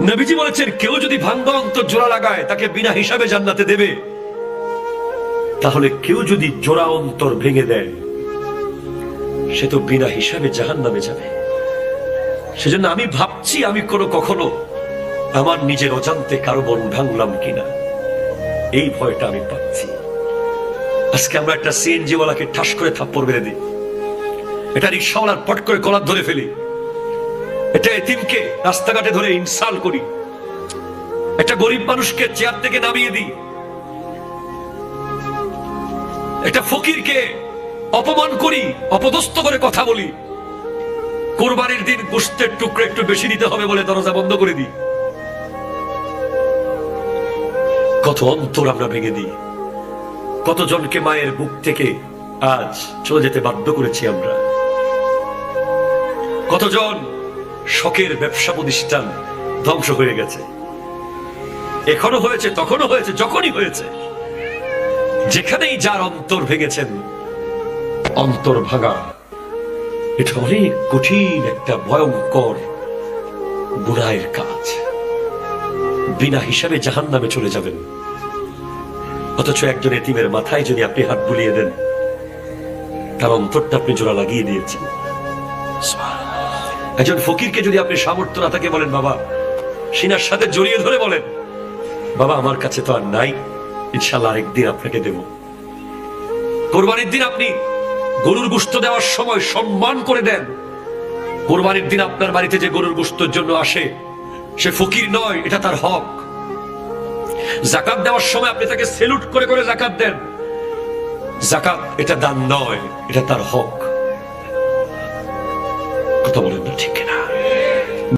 নবীজি বলেছেন, কেউ যদি ভাঙ্গা অন্তর জোড়া লাগায় তাকে বিনা হিসাবে জান্নাতে দেবে। তাহলে কেউ যদি জোড়া অন্তর ভেঙে দেয় সে তো বিনা হিসাবে জাহান্নামে যাবে। সেজন্য আমি ভাবছি আমি কখনো আমার নিজের অজান্তে কারো মন ভাঙলাম কিনা, এই ভয়টা আমি পাচ্ছি। আজকে আমরা একটা সিএনজি ওয়ালাকে ঠাস করে থাপ্পড় মেরে দিই, এটা রিক্সাওয়ালার পট করে কলার ধরে ফেলি, এটা এতিমকে রাস্তাঘাটে ধরে ইনসাল্ট করি, একটা গরিব মানুষকে চেয়ার থেকে নামিয়ে দিই, একটা ফকিরকে অপমান করি, অপদস্থ করে কথা বলি, কোরবানির দিন গোশতের টুকরো একটু বেশি দিতে হবে বলে দরজা বন্ধ করে দিই। কত অন্তর আমরা ভেঙে দিই, কতজনকে মায়ের বুক থেকে আজ চলে যেতে বাধ্য করেছি আমরা, কতজন শখের ব্যবসা প্রতিষ্ঠান ধ্বংস হয়ে গেছে। এখনো হয়েছে, তখনও হয়েছে, যখনই হয়েছে। যেখানেই যার অন্তর ভেঙেছেন, অন্তর ভাঙা এটা অনেক কঠিন একটা ভয়ঙ্কর গুনাহের কাজ। বিনা হিসাবে জাহান্নামে চলে যাবেন। অথচ একজন এতিমের মাথায় যদি আপনি হাত বুলিয়ে দেন, তার অন্তরটা আপনি জোড়া লাগিয়ে দিয়েছেন। একজন ফকিরকে যদি আপনি সামর্থ্য না থাকে বলেন, বাবা, সিনার সাথে জড়িয়ে ধরে বলেন, বাবা আমার কাছে তো আর নাই, ইনশাআল্লাহ আরেকদিন আপনাকে দেব। কোরবানির দিন আপনি গরুর গোশত দেওয়ার সময় সম্মান করে দেন। কোরবানির দিন আপনার বাড়িতে যে গরুর গোশতের জন্য আসে সে ফকির নয়, এটা তার হক। যাকাত দেওয়ার সময় আপনি তাকে সেলুট করে করে যাকাত দেন। যাকাত এটা দান নয়, এটা তার হক। কথা বলেন না ঠিক না?